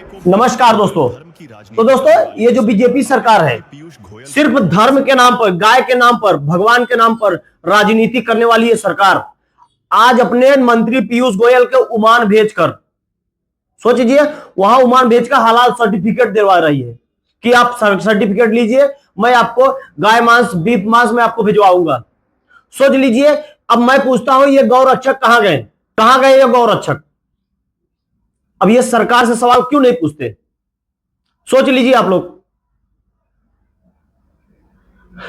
नमस्कार दोस्तों। तो दोस्तों, ये जो बीजेपी सरकार है सिर्फ धर्म के नाम पर, गाय के नाम पर, भगवान के नाम पर राजनीति करने वाली ये सरकार आज अपने मंत्री पीयूष गोयल के ओमान भेजकर, सोचिए, वहां ओमान भेजकर हलाल सर्टिफिकेट दिलवा रही है कि आप सर्टिफिकेट लीजिए, मैं आपको गाय मांस, बीफ मांस मैं आपको भिजवाऊंगा। सोच लीजिए। अब मैं पूछता हूं, ये गौ रक्षक कहां गए? कहां गए ये गौ रक्षक? अब ये सरकार से सवाल क्यों नहीं पूछते? सोच लीजिए आप लोग।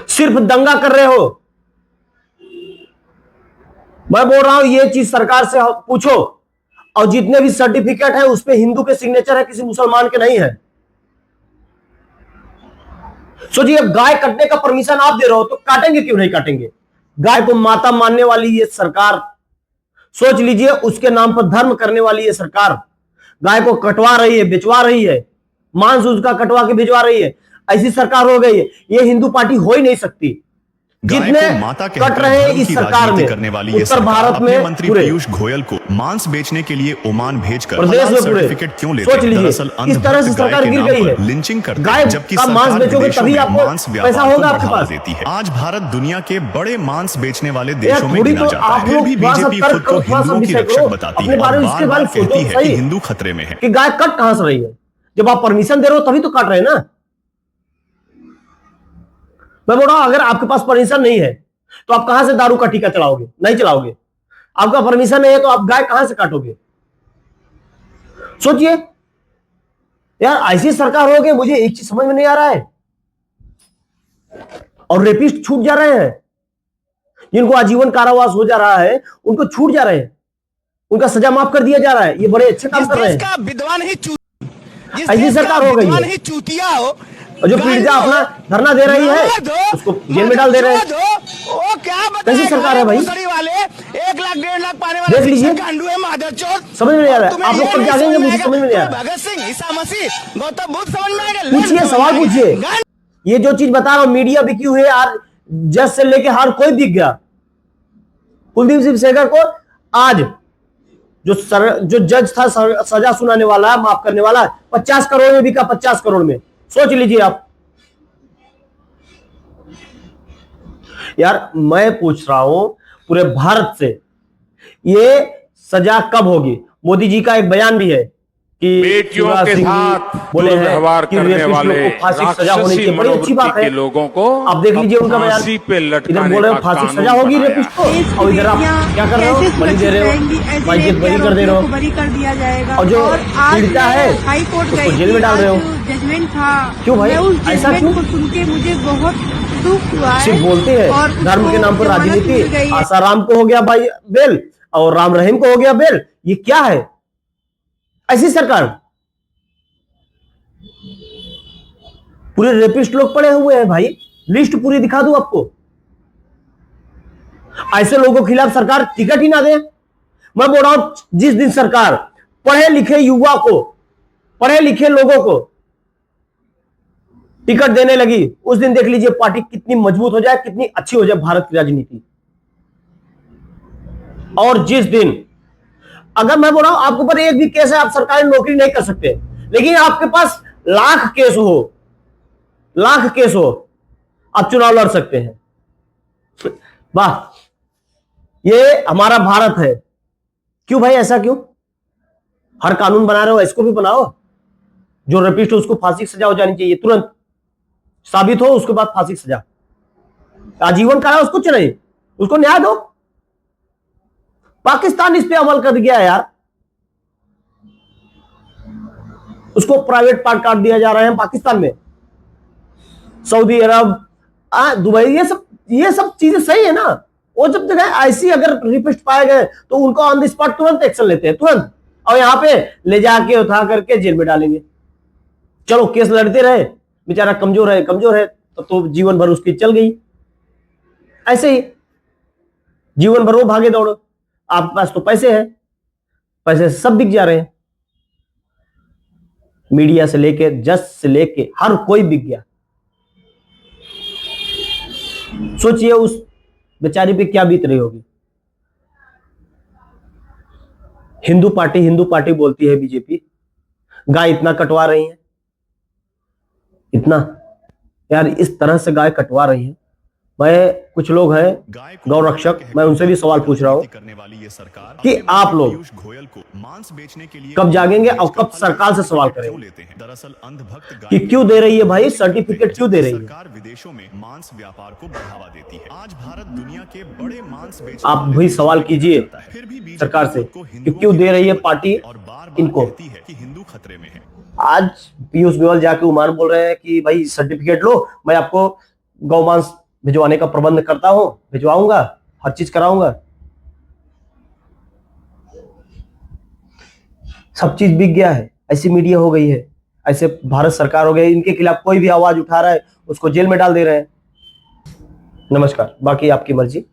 सिर्फ दंगा कर रहे हो। मैं बोल रहा हूं ये चीज सरकार से पूछो। और जितने भी सर्टिफिकेट है उस पे हिंदू के सिग्नेचर है, किसी मुसलमान के नहीं है। सोचिए, गाय कटने का परमिशन आप दे रहे हो तो काटेंगे क्यों नहीं काटेंगे? गाय को माता मानने वाली ये सरकार, सोच लीजिए, उसके नाम पर धर्म करने वाली ये सरकार गाय को कटवा रही है, बेचवा रही है, मांस उसका कटवा के भिजवा रही है। ऐसी सरकार हो गई है। ये हिंदू पार्टी हो ही नहीं सकती। जितने कट रहे हैं इस सरकार में, करने वाली उत्तर भारत में मंत्री पीयूष गोयल को मांस बेचने के लिए ओमान भेजकर प्रदेश में सर्टिफिकेट क्यों लेते हैं? सोच लीजिए, इस तरह से सरकार गिर गई है। लिंचिंग करते गाय हैं, जबकि का सरकार मांस बेचोगे तभी आपको पैसा होगा आपके पास। देती है। आज भारत दुनिया के बड़े मांस बेचने वाले देशों में गिना तो जाता है। फिर भी बीजेपी खुद को हिंदुओं की रक्षक बताती है और बार-बार कहती है कि हिंदू खतरे में है। कि गाय कट कहां से रही है? जब आप परमिशन दे रहे हो तभी तो काट रहे हैं ना। मैं बोल रहा हूं, अगर आपके पास परमिशन नहीं है तो आप कहां से दारू का टीका चलाओगे? नहीं चलाओगे। आपका परमिशन नहीं है तो आप गाय कहां से काटोगे? सोचिए यार, ऐसी सरकार हो गई। मुझे एक चीज समझ में नहीं आ रहा है। और रेपिस्ट छूट जा रहे हैं, जिनको आजीवन कारावास हो जा रहा है उनको छूट जा रहे हैं, उनका सजा माफ कर दिया जा रहा है। ये बड़े अच्छे काम कर रहे हैं। ऐसी सरकार हो गई है। चूतिया हो और जो पीड़िता अपना धरना दे रही है उसको जेल में डाल दे रहे हैं। कैसी सरकार है भाई? वाले 1 लाख 1.5 लाख पाने वाले देख लीजिए, समझ में नहीं आ रहा है। आप लोग पर क्या कहेंगे? मुझे समझ में नहीं आ रहा। भगत सिंह, ईसा मसीह, गौतम बुद्ध समझ में आएगा? पूछिए, सवाल पूछिए। ये जो चीज बता रहा हूं, मीडिया बिकी हुई है यार। जज से लेके हर कोई बिक गया। कुलदीप सिंह सेंगर को आज जो जज था सजा सुनाने वाला, माफ करने वाला, 50 करोड़ में बिका। 50 करोड़ में। सोच लीजिए आप यार। मैं पूछ रहा हूं पूरे भारत से, ये सजा कब होगी? मोदी जी का एक बयान भी है कि बेटियों के साथ बोले हैं व्यवहार कि करने वाले को फांसी की सजा होनी चाहिए। बड़ी अच्छी बात है। लोगों को आप देख लीजिए उनका बयान। फांसी पे इधर लटकाने बोल रहे हो का फांसी की कानून सजा होगी बनाया रेपिस्ट को, और इधर आप क्या कर रहे हो? बलि दे रहे हो, माइक बरी कर दे रहे हो, बरी कर दिया जाएगा। और जो पीड़िता है हाई कोर्ट उसको जेल में डाल रहे हो। जजमेंट था, क्यों भाई? ऐसा क्यों? को सुन के मुझे बहुत दुख हुआ है। सिर्फ बोलते हैं धर्म के नाम पर राजनीति। आसाराम को हो गया भाई बेल और राम रहीम को हो गया बेल। ये क्या है? ऐसी सरकार। पूरे रेपिस्ट लोग पड़े हुए हैं भाई। लिस्ट पूरी दिखा दूं आपको। ऐसे लोगों के खिलाफ सरकार टिकट ही ना दे। मैं बोल रहा हूं, जिस दिन सरकार पढ़े लिखे युवा को, पढ़े लिखे लोगों को टिकट देने लगी, उस दिन देख लीजिए पार्टी कितनी मजबूत हो जाए, कितनी अच्छी हो जाए भारत की राजनीति। और जिस दिन, अगर मैं बोल रहा हूं आपके ऊपर एक भी केस है, आप सरकारी नौकरी नहीं कर सकते, लेकिन आपके पास लाख केस हो, लाख केस हो, आप चुनाव लड़ सकते हैं। वाह, ये हमारा भारत है। क्यों भाई? ऐसा क्यों? हर कानून बना रहे हो, इसको भी बनाओ। जो रेपिस्ट हो उसको फांसी की सजा हो जानी चाहिए, तुरंत साबित हो, उसके बाद फांसी की सजा। आजीवन कारावास कुछ नहीं, उसको न्याय दो। पाकिस्तान इस पे अमल कर गया यार। उसको प्राइवेट पार्ट काट दिया जा रहा है पाकिस्तान में। सऊदी अरब, दुबई, ये सब चीजें सही है ना। वो जब जगह ऐसी अगर रिपिस्ट पाए गए तो उनको ऑन द स्पॉट तुरंत एक्शन लेते हैं, तुरंत। और यहां पे ले जाके उठा करके जेल में डालेंगे। चलो केस लड़ते रहे, बेचारा कमजोर है तो जीवन भर उसकी चल गई। ऐसे ही जीवन भर वो भागे दौड़ो। आपके पास तो पैसे हैं, पैसे से सब बिक जा रहे हैं। मीडिया से लेके, जज से लेके हर कोई बिक गया। सोचिए उस बेचारी पे क्या बीत रही होगी। हिंदू पार्टी बोलती है बीजेपी, गाय इतना कटवा रही है, इतना यार, इस तरह से गाय कटवा रही है। मैं, कुछ लोग हैं गौ रक्षक, मैं उनसे भी सवाल पूछ रहा हूं करने वाली ये सरकार कि आप लोग पीयूष गोयल को मांस बेचने के लिए कब जागेंगे और कब सरकार से सवाल करेंगे लेते हैं। दरअसल अंधभक्त कि क्यों दे रही है भाई, सर्टिफिकेट क्यों दे रही है? सरकार विदेशों में मांस व्यापार को बढ़ावा देती है। आज भारत दुनिया के बड़े मांस आप भी सवाल कीजिए फिर भी सरकार से कि क्यों दे रही है पार्टी और बार इनको। कहती है कि हिंदू खतरे में है। आज पीयूष गोयल जाके उमान बोल रहे हैं कि भाई सर्टिफिकेट लो, मैं आपको गौ मांस भिजवाने का प्रबंध करता हूं, भिजवाऊंगा, हर चीज कराऊंगा। सब चीज बिक गया है, ऐसी मीडिया हो गई है, ऐसे भारत सरकार हो गई, इनके खिलाफ कोई भी आवाज उठा रहा है उसको जेल में डाल दे रहे हैं। नमस्कार, बाकी आपकी मर्जी।